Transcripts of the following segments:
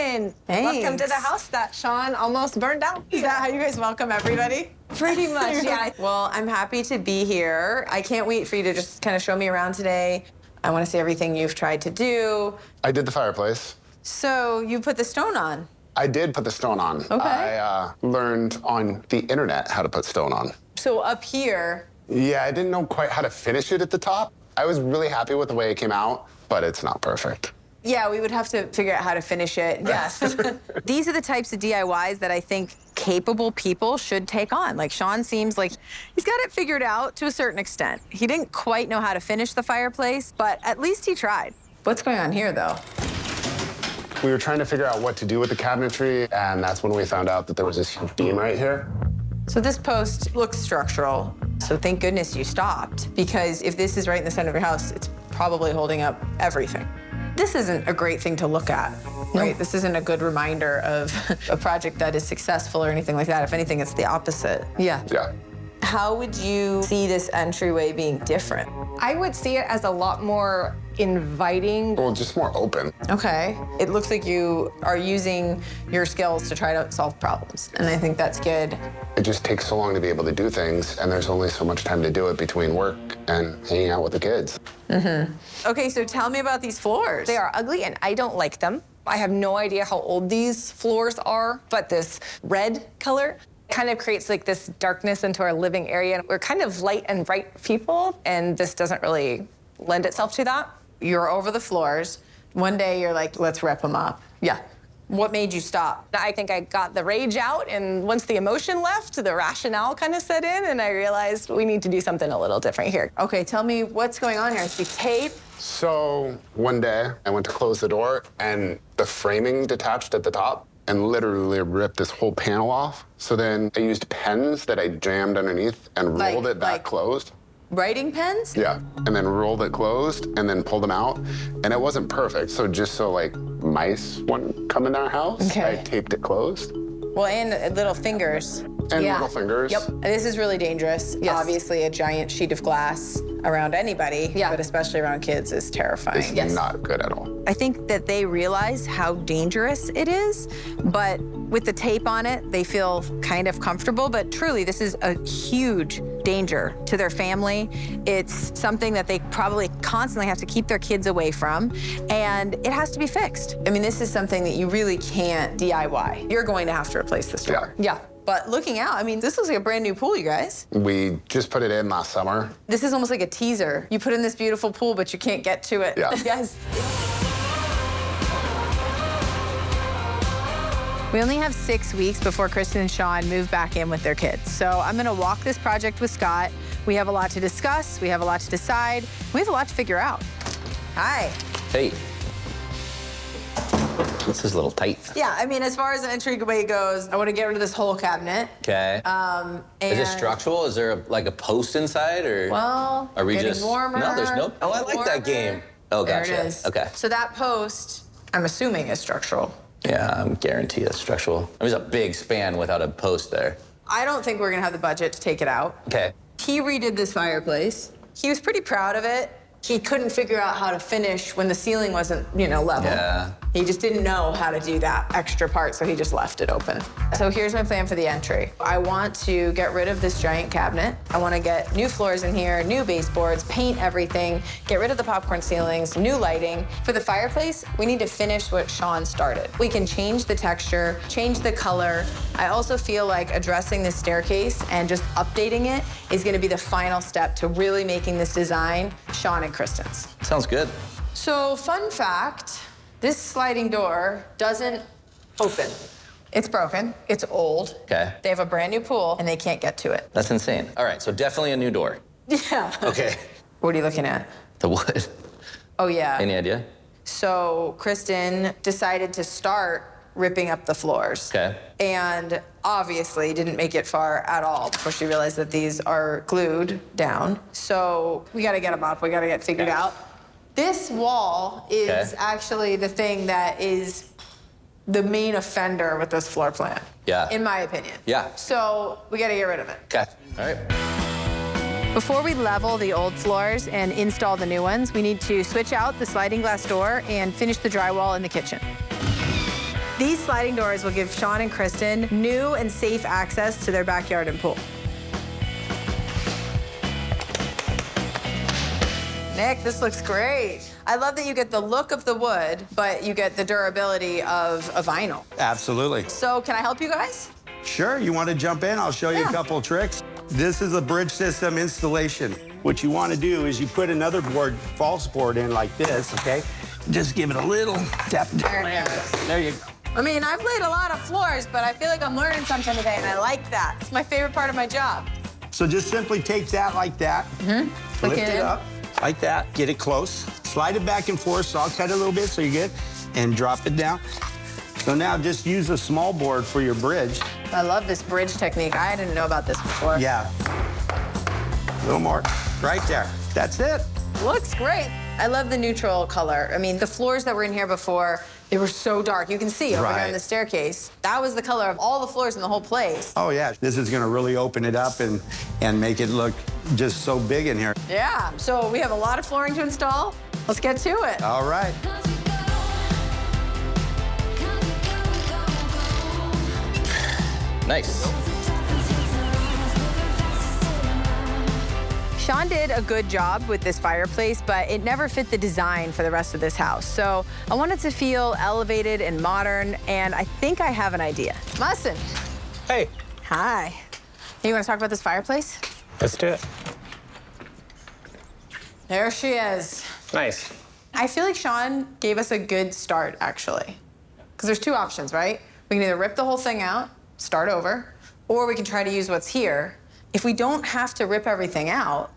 Jasmine. Thanks. Welcome to the house that Sean almost burned down. Is that how you guys welcome everybody? Pretty much, yeah. Well, I'm happy to be here. I can't wait for you to just kind of show me around today. I want to see everything you've tried to do. I did the fireplace. So you put the stone on. I did put the stone on. Okay. I learned on the internet how to put stone on. So up here. Yeah, I didn't know quite how to finish it at the top. I was really happy with the way it came out, but it's not perfect. Yeah, we would have to figure out how to finish it. Yes. These are the types of DIYs that I think capable people should take on. Like Sean seems like he's got it figured out to a certain extent. He didn't quite know how to finish the fireplace, but at least he tried. What's going on here, though? We were trying to figure out what to do with the cabinetry, and that's when we found out that there was this huge beam right here. So this post looks structural. So thank goodness you stopped, because if this is right in the center of your house, it's probably holding up everything. This isn't a great thing to look at, right? This isn't a good reminder of a project that is successful or anything like that. If anything, it's the opposite. Yeah. Yeah. How would you see this entryway being different? I would see it as a lot more inviting. Well, just more open. Okay. It looks like you are using your skills to try to solve problems, and I think that's good. It just takes so long to be able to do things, and there's only so much time to do it between work and hanging out with the kids. Okay, so tell me about these floors. They are ugly and I don't like them. I have no idea how old these floors are, but this red color kind of creates like this darkness into our living area. We're kind of light and bright people, and this doesn't really lend itself to that. You're over the floors. One day you're like, let's rip them up. Yeah. What made you stop? I think I got the rage out, and once the emotion left, the rationale kind of set in, and I realized we need to do something a little different here. Okay, tell me what's going on here. I see tape. So one day I went to close the door, and the framing detached at the top and literally ripped this whole panel off. So then I used pens that I jammed underneath and rolled it back closed. Writing pens? Yeah, and then rolled it closed and then pulled them out. And it wasn't perfect, so just so like mice wouldn't come in our house, Okay. I taped it closed. Well, and little fingers. And little fingers. Yep. This is really dangerous. Yes. Obviously, a giant sheet of glass around anybody, but especially around kids, is terrifying. It's not good at all. I think that they realize how dangerous it is, but with the tape on it, they feel kind of comfortable. But truly, this is a huge danger to their family. It's something that they probably constantly have to keep their kids away from, and it has to be fixed. I mean, this is something that you really can't DIY. You're going to have to replace this door. Yeah. But looking out, I mean, this looks like a brand new pool, you guys. We just put it in last summer. This is almost like a teaser. You put in this beautiful pool, but you can't get to it. Yeah. Yes. We only have 6 weeks before Kristen and Sean move back in with their kids. So I'm gonna walk this project with Scott. We have a lot to discuss, we have a lot to decide, we have a lot to figure out. Hi. Hey. This is a little tight. Yeah, I mean, as far as the entryway goes, I wanna get rid of this whole cabinet. Okay. Is it structural? Is there like a post inside, or Well, are we getting just warmer. No, there's no. Oh, I like warmer. that game. Oh, There gotcha. it is. Okay. So that post, I'm assuming is structural. Yeah, I'm guaranteed it's structural. There's a big span without a post there. I don't think we're gonna have the budget to take it out. Okay. He redid this fireplace. He was pretty proud of it. He couldn't figure out how to finish when the ceiling wasn't, level. Yeah. He just didn't know how to do that extra part, so he just left it open. So here's my plan for the entry. I want to get rid of this giant cabinet. I want to get new floors in here, new baseboards, paint everything, get rid of the popcorn ceilings, new lighting. For the fireplace, we need to finish what Sean started. We can change the texture, change the color. I also feel like addressing this staircase and just updating it is going to be the final step to really making this design Sean and Kristen's. Sounds good. So, fun fact, this sliding door doesn't open. It's broken, it's old. Okay. They have a brand new pool and they can't get to it. That's insane. All right, so definitely a new door. Yeah. Okay. What are you looking at? The wood. Oh, yeah. Any idea? So, Kristen decided to start ripping up the floors. Okay. And obviously didn't make it far at all before she realized that these are glued down. So we gotta get them up, we gotta get figured out. This wall is actually the thing that is the main offender with this floor plan. Yeah. In my opinion. Yeah. So we gotta get rid of it. Okay. All right. Before we level the old floors and install the new ones, we need to switch out the sliding glass door and finish the drywall in the kitchen. These sliding doors will give Sean and Kristen new and safe access to their backyard and pool. Nick, this looks great. I love that you get the look of the wood, but you get the durability of a vinyl. Absolutely. So can I help you guys? Sure, you want to jump in? I'll show you a couple of tricks. This is a bridge system installation. What you want to do is you put another board, false board in like this, okay? Just give it a little tap. There you go. I mean, I've laid a lot of floors, but I feel like I'm learning something today, and I like that. It's my favorite part of my job. So just simply take that like that, lift it up like that, get it close, slide it back and forth, saw cut a little bit so you're good, and drop it down. So now just use a small board for your bridge. I love this bridge technique. I didn't know about this before. Yeah. A little more, right there. That's it. Looks great. I love the neutral color. I mean, the floors that were in here before, they were so dark. You can see over here on the staircase. That was the color of all the floors in the whole place. Oh, yeah. This is going to really open it up and make it look just so big in here. Yeah. So we have a lot of flooring to install. Let's get to it. All right. Nice. Sean did a good job with this fireplace, but it never fit the design for the rest of this house. So I wanted to feel elevated and modern, and I think I have an idea. Mustin. Hey. Hi. You want to talk about this fireplace? Let's do it. There she is. Nice. I feel like Sean gave us a good start, actually. Because there's two options, right? We can either rip the whole thing out, start over, or we can try to use what's here. If we don't have to rip everything out,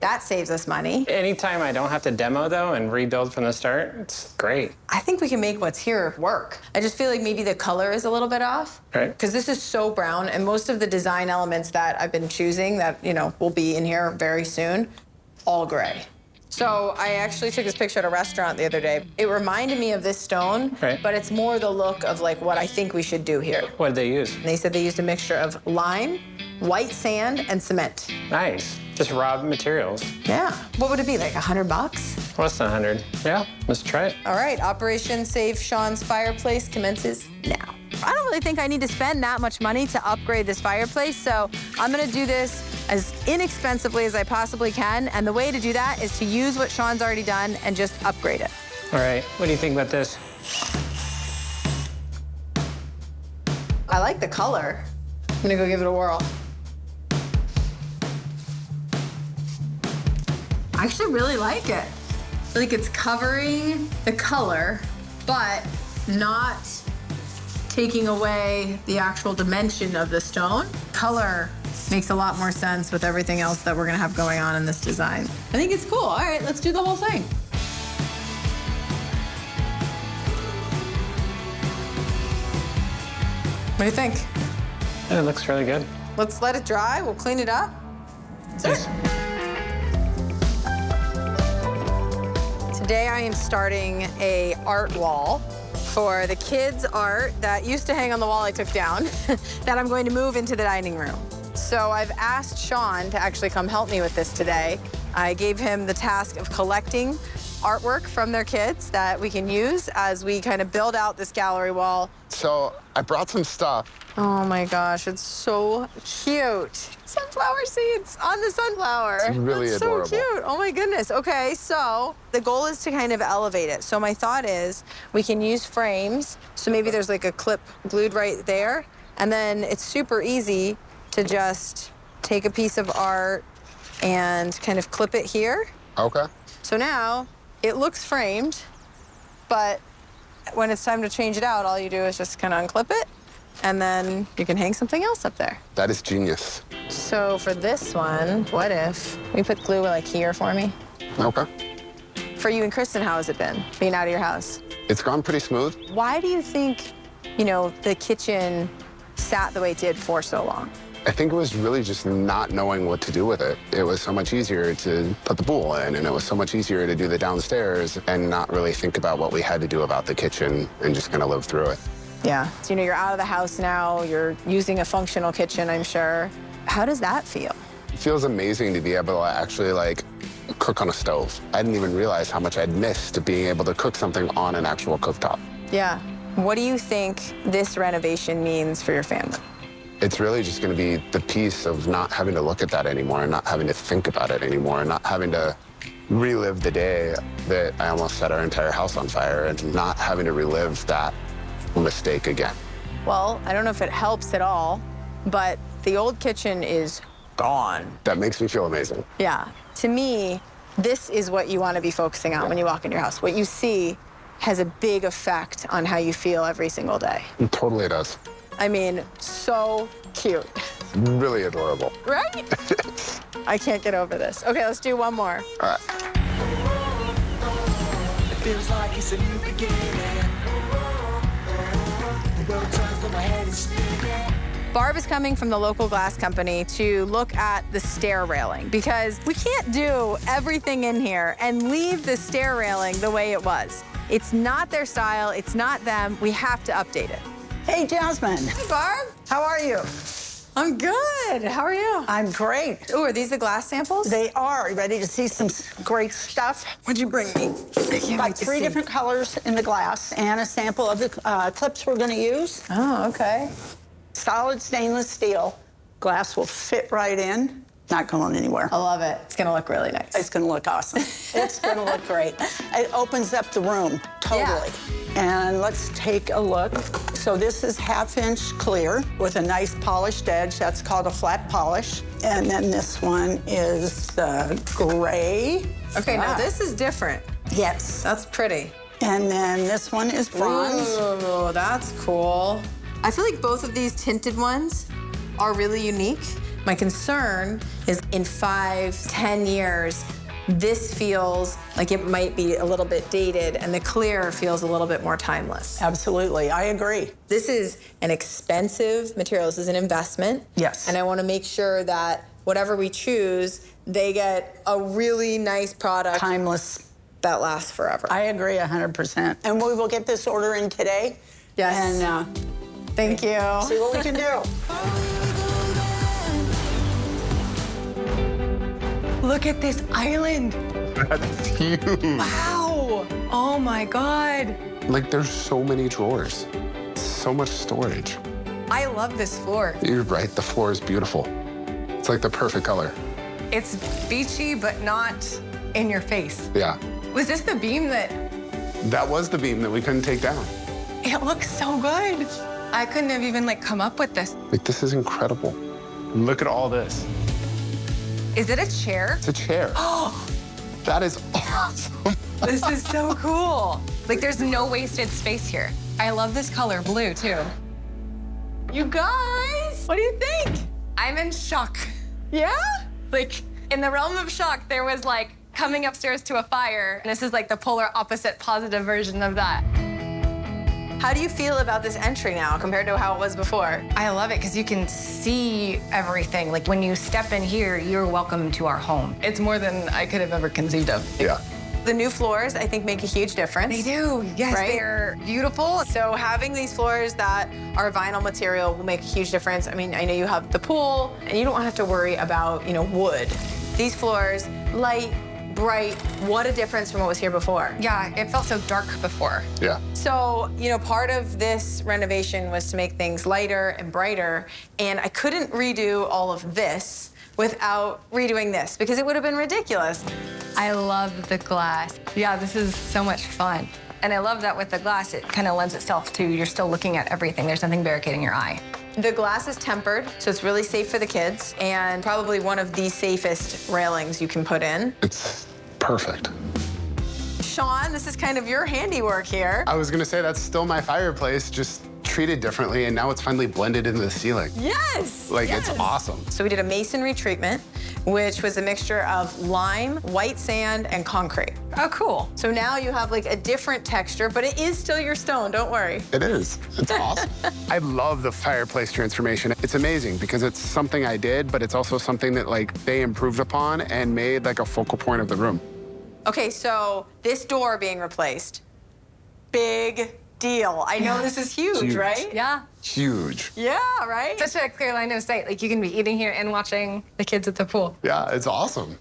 that saves us money. Anytime I don't have to demo, though, and rebuild from the start, it's great. I think we can make what's here work. I just feel like maybe the color is a little bit off. Right. Because this is so brown, and most of the design elements that I've been choosing that, you know, will be in here very soon, all gray. So I actually took this picture at a restaurant the other day. It reminded me of this stone, Right. but it's more the look of like what I think we should do here. What did they use? And they said they used a mixture of lime, white sand, and cement. Nice. Just raw materials. Yeah. What would it be, like $100? Less than 100. Yeah, let's try it. All right, Operation Save Sean's Fireplace commences now. I don't really think I need to spend that much money to upgrade this fireplace, so I'm gonna do this as inexpensively as I possibly can, and the way to do that is to use what Sean's already done and just upgrade it. All right, what do you think about this? I like the color. I'm gonna go give it a whirl. I actually really like it. I feel like it's covering the color, but not taking away the actual dimension of the stone. Color makes a lot more sense with everything else that we're gonna have going on in this design. I think it's cool. All right, let's do the whole thing. What do you think? Yeah, it looks really good. Let's let it dry. We'll clean it up. Nice. Today I am starting a art wall for the kids' art that used to hang on the wall I took down that I'm going to move into the dining room. So I've asked Sean to actually come help me with this today. I gave him the task of collecting artwork from their kids that we can use as we kind of build out this gallery wall. So I brought some stuff. Oh my gosh, it's so cute. Sunflower seeds on the sunflower. It's really That's adorable. so cute. Oh my goodness. Okay, so the goal is to kind of elevate it. So my thought is we can use frames. So maybe there's like a clip glued right there. And then it's super easy to just take a piece of art and kind of clip it here. Okay. So now it looks framed, but when it's time to change it out, all you do is just kind of unclip it, and then you can hang something else up there. That is genius. So for this one, what if we put glue like here for me? Okay. For you and Kristen, how has it been being out of your house? It's gone pretty smooth. Why do you think, you know, the kitchen sat the way it did for so long? I think it was really just not knowing what to do with it. It was so much easier to put the pool in, and it was so much easier to do the downstairs and not really think about what we had to do about the kitchen and just kind of live through it. Yeah. So, you know, you're out of the house now, you're using a functional kitchen, I'm sure. How does that feel? It feels amazing to be able to actually, like, cook on a stove. I didn't even realize how much I'd missed being able to cook something on an actual cooktop. Yeah. What do you think this renovation means for your family? It's really just going to be the piece of not having to look at that anymore and not having to think about it anymore and not having to relive the day that I almost set our entire house on fire and not having to relive that mistake again. Well, I don't know if it helps at all, but the old kitchen is gone. That makes me feel amazing. Yeah. To me, this is what you want to be focusing on when you walk in your house. What you see has a big effect on how you feel every single day. Totally it does. I mean, so cute. Really adorable. Right? I can't get over this. Okay, let's do one more. All right. It feels like it's a new beginning. The world turns when my head is spinning. Barb is coming from the local glass company to look at the stair railing because we can't do everything in here and leave the stair railing the way it was. It's not their style, it's not them. We have to update it. Hey, Jasmine. Hey, Barb. How are you? I'm good. How are you? I'm great. Oh, are these the glass samples? They are. Ready to see some great stuff? What'd you bring me? I can't Got wait to 3 see. different colors in the glass and a sample of the clips we're going to use. Oh, okay. Solid stainless steel. Glass will fit right in. Not going anywhere. I love it. It's gonna look really nice. It's going to look awesome. It's going to look great. It opens up the room totally. And let's take a look. So this is 1/2-inch clear with a nice polished edge. That's called a flat polish. And then this one is the gray. Okay, now this is different. Yes. That's pretty. And then this one is bronze. Ooh, that's cool. I feel like both of these tinted ones are really unique. My concern is in 5-10 years, this feels like it might be a little bit dated and the clear feels a little bit more timeless. Absolutely, I agree. This is an expensive material. This is an investment. Yes. And I want to make sure that whatever we choose, they get a really nice product Timeless. that lasts forever. I agree 100%. And we will get this order in today. Yes. And Thank you. see what we can do. Look at this island. That's huge. Wow. Oh my God. Like, there's so many drawers. So much storage. I love this floor. You're right, the floor is beautiful. It's like the perfect color. It's beachy, but not in your face. Yeah. Was this the beam that, That was the beam that we couldn't take down. it looks so good. I couldn't have even like come up with this. Like, this is incredible. Look at all this. Is it a chair? It's a chair. That is awesome. This is so cool. Like there's no wasted space here. I love this color blue too. You guys, what do you think? I'm in shock. Yeah? Like in the realm of shock, there was like coming upstairs to a fire. And this is like the polar opposite positive version of that. How do you feel about this entry now compared to how it was before? I love it because you can see everything. Like when you step in here, you're welcome to our home. It's more than I could have ever conceived of. Yeah. The new floors, I think, make a huge difference. They do, yes, Right? they're beautiful. So having these floors that are vinyl material will make a huge difference. I mean, I know you have the pool, and you don't have to worry about, wood. These floors, light, bright, what a difference from what was here before. Yeah, it felt so dark before. Yeah. So, part of this renovation was to make things lighter and brighter, and I couldn't redo all of this without redoing this because it would have been ridiculous. I love the glass. Yeah, this is so much fun. And I love that with the glass, it kind of lends itself to you're still looking at everything. There's nothing barricading your eye. The glass is tempered, so it's really safe for the kids, and probably one of the safest railings you can put in. It's perfect. Sean, this is kind of your handiwork here. I was gonna say that's still my fireplace, just treated differently, and now it's finally blended into the ceiling. Yes! Like, yes. it's awesome. So we did a masonry treatment, which was a mixture of lime, white sand, and concrete. Oh, cool. So now you have like a different texture, but it is still your stone, don't worry. It is. It's awesome. I love the fireplace transformation. It's amazing because it's something I did, but it's also something that like they improved upon and made like a focal point of the room. Okay, so this door being replaced, big deal. I know this is huge, right? Yeah. Huge. Yeah, right? Such a clear line of sight. Like you can be eating here and watching the kids at the pool. Yeah, it's awesome.